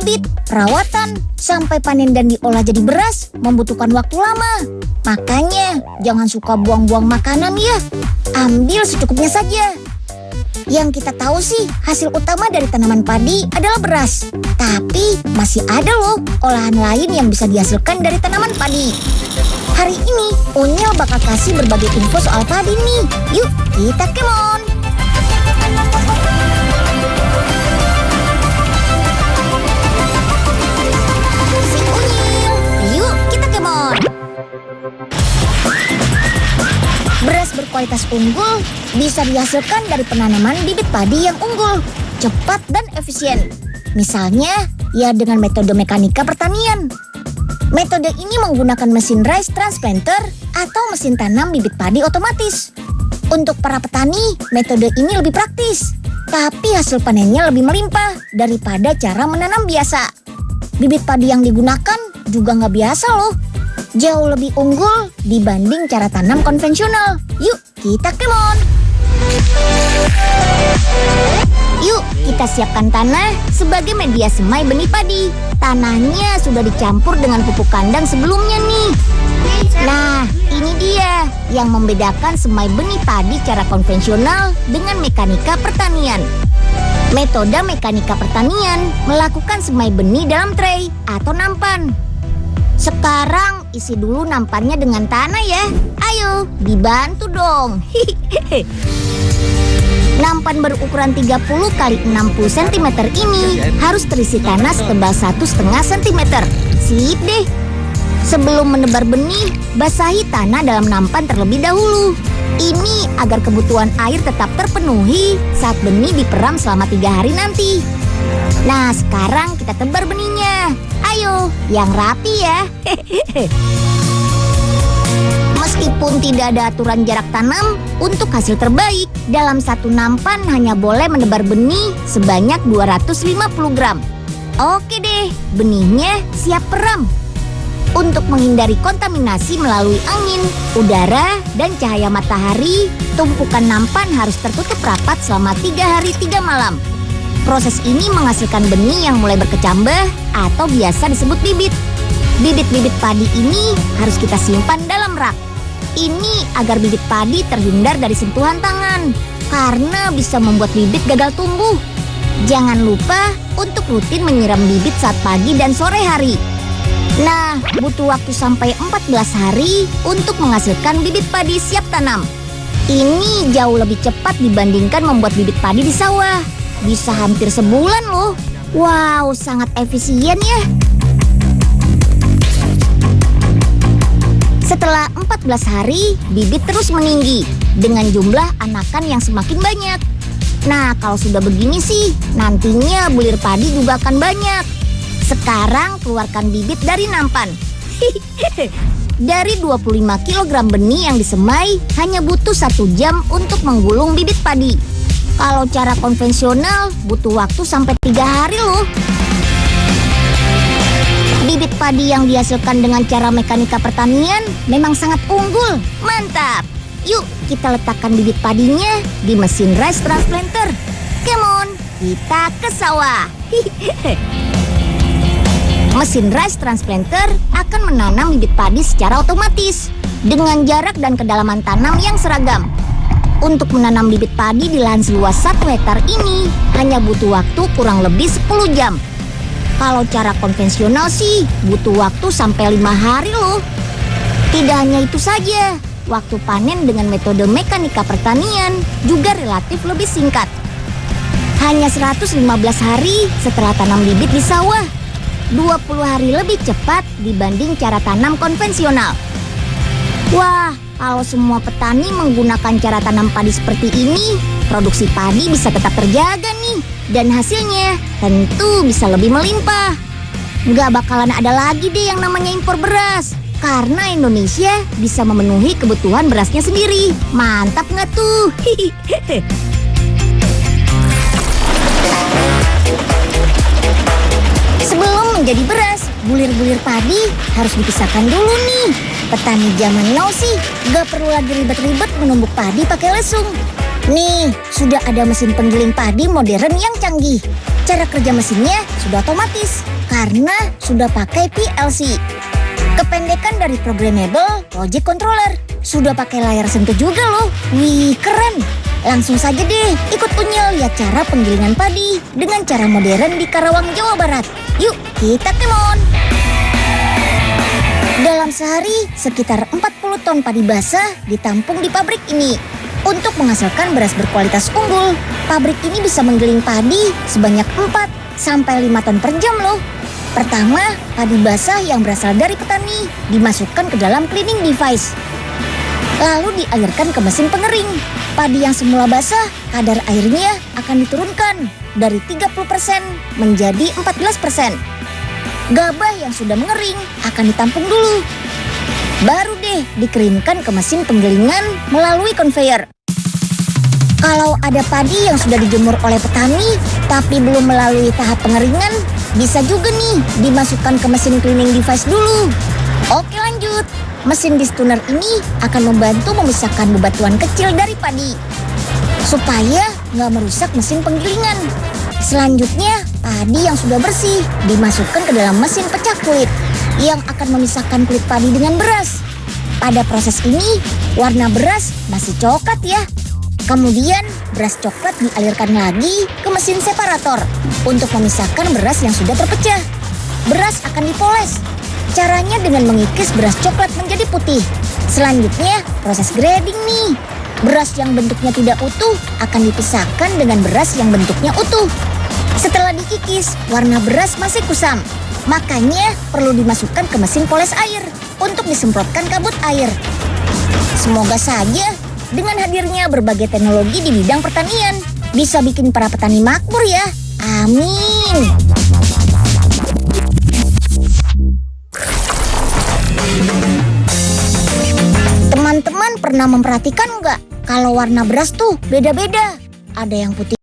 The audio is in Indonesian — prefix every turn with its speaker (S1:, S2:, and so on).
S1: bibit, perawatan, sampai panen dan diolah jadi beras membutuhkan waktu lama. Makanya jangan suka buang-buang makanan ya. Ambil secukupnya saja. Yang kita tahu sih hasil utama dari tanaman padi adalah beras. Tapi masih ada loh olahan lain yang bisa dihasilkan dari tanaman padi. Hari ini Unyil bakal kasih berbagai info soal padi nih. Yuk kita kemon. Si Unyil, yuk kita kemon. Beras berkualitas unggul bisa dihasilkan dari penanaman bibit padi yang unggul, cepat dan efisien. Misalnya, ya dengan metode mekanika pertanian. Metode ini menggunakan mesin rice transplanter atau mesin tanam bibit padi otomatis. Untuk para petani, metode ini lebih praktis, tapi hasil panennya lebih melimpah daripada cara menanam biasa. Bibit padi yang digunakan juga nggak biasa loh. Jauh lebih unggul dibanding cara tanam konvensional. Yuk, kita kemon. Yuk, kita siapkan tanah sebagai media semai benih padi. Tanahnya sudah dicampur dengan pupuk kandang sebelumnya nih. Nah, ini dia yang membedakan semai benih padi cara konvensional dengan mekanika pertanian. Metode mekanika pertanian melakukan semai benih dalam tray atau nampan. Sekarang isi dulu nampannya dengan tanah ya. Ayo, dibantu dong. Nampan berukuran 30 x 60 cm ini harus terisi tanah setebal 1,5 cm. Sip deh. Sebelum menebar benih, basahi tanah dalam nampan terlebih dahulu. Ini agar kebutuhan air tetap terpenuhi saat benih diperam selama 3 hari nanti. Nah, sekarang kita tebar benihnya. Ayo, yang rapi ya. Meskipun tidak ada aturan jarak tanam, untuk hasil terbaik, dalam satu nampan hanya boleh menebar benih sebanyak 250 gram. Oke deh, benihnya siap peram. Untuk menghindari kontaminasi melalui angin, udara, dan cahaya matahari, tumpukan nampan harus tertutup rapat selama 3 hari 3 malam. Proses ini menghasilkan benih yang mulai berkecambah atau biasa disebut bibit. Bibit-bibit padi ini harus kita simpan dalam rak. Ini agar bibit padi terhindar dari sentuhan tangan, karena bisa membuat bibit gagal tumbuh. Jangan lupa untuk rutin menyiram bibit saat pagi dan sore hari. Nah, butuh waktu sampai 14 hari untuk menghasilkan bibit padi siap tanam. Ini jauh lebih cepat dibandingkan membuat bibit padi di sawah. Bisa hampir sebulan loh. Wow, sangat efisien ya. Setelah 14 hari, bibit terus meninggi dengan jumlah anakan yang semakin banyak. Nah, kalau sudah begini sih, nantinya bulir padi juga akan banyak. Sekarang keluarkan bibit dari nampan. Dari 25 kg benih yang disemai, hanya butuh 1 jam untuk menggulung bibit padi. Kalau cara konvensional butuh waktu sampai 3 hari loh. Bibit padi yang dihasilkan dengan cara mekanika pertanian memang sangat unggul. Mantap! Yuk kita letakkan bibit padinya di mesin rice transplanter. Come on, kita ke sawah. Mesin rice transplanter akan menanam bibit padi secara otomatis dengan jarak dan kedalaman tanam yang seragam. Untuk menanam bibit padi di lahan seluas 1 hektar ini hanya butuh waktu kurang lebih 10 jam. Kalau cara konvensional sih butuh waktu sampai 5 hari loh. Tidak hanya itu saja, waktu panen dengan metode mekanika pertanian juga relatif lebih singkat. Hanya 115 hari setelah tanam bibit di sawah. 20 hari lebih cepat dibanding cara tanam konvensional. Wah, kalau semua petani menggunakan cara tanam padi seperti ini, produksi padi bisa tetap terjaga nih. Dan hasilnya tentu bisa lebih melimpah. Nggak bakalan ada lagi deh yang namanya impor beras. Karena Indonesia bisa memenuhi kebutuhan berasnya sendiri. Mantap nggak tuh? Sebelum menjadi beras, bulir-bulir padi harus dipisahkan dulu nih. Petani zaman now sih gak perlu lagi ribet-ribet menumbuk padi pakai lesung. Nih, sudah ada mesin penggiling padi modern yang canggih. Cara kerja mesinnya sudah otomatis karena sudah pakai PLC. Kependekan dari Programmable Logic Controller. Sudah pakai layar sentuh juga loh. Wih, keren. Langsung saja deh ikut Unyil lihat cara penggilingan padi dengan cara modern di Karawang, Jawa Barat. Yuk, kita kemon. Dalam sehari, sekitar 40 ton padi basah ditampung di pabrik ini. Untuk menghasilkan beras berkualitas unggul, pabrik ini bisa menggiling padi sebanyak 4-5 ton per jam loh. Pertama, padi basah yang berasal dari petani dimasukkan ke dalam cleaning device. Lalu dialirkan ke mesin pengering. Padi yang semula basah, kadar airnya akan diturunkan dari 30% menjadi 14%. Gabah yang sudah mengering akan ditampung dulu. Baru deh dikeringkan ke mesin penggilingan melalui conveyor. Kalau ada padi yang sudah dijemur oleh petani tapi belum melalui tahap pengeringan, bisa juga nih dimasukkan ke mesin cleaning device dulu. Oke, lanjut. Mesin distuner ini akan membantu memisahkan bebatuan kecil dari padi supaya nggak merusak mesin penggilingan. Selanjutnya, padi yang sudah bersih dimasukkan ke dalam mesin pecah kulit yang akan memisahkan kulit padi dengan beras. Pada proses ini, warna beras masih coklat ya. Kemudian, beras coklat dialirkan lagi ke mesin separator untuk memisahkan beras yang sudah terpecah. Beras akan dipoles. Caranya dengan mengikis beras coklat menjadi putih. Selanjutnya, proses grading nih. Beras yang bentuknya tidak utuh akan dipisahkan dengan beras yang bentuknya utuh. Setelah dikikis, warna beras masih kusam. Makanya perlu dimasukkan ke mesin poles air untuk disemprotkan kabut air. Semoga saja dengan hadirnya berbagai teknologi di bidang pertanian bisa bikin para petani makmur ya. Amin. Teman-teman pernah memperhatikan nggak kalau warna beras tuh beda-beda? Ada yang putih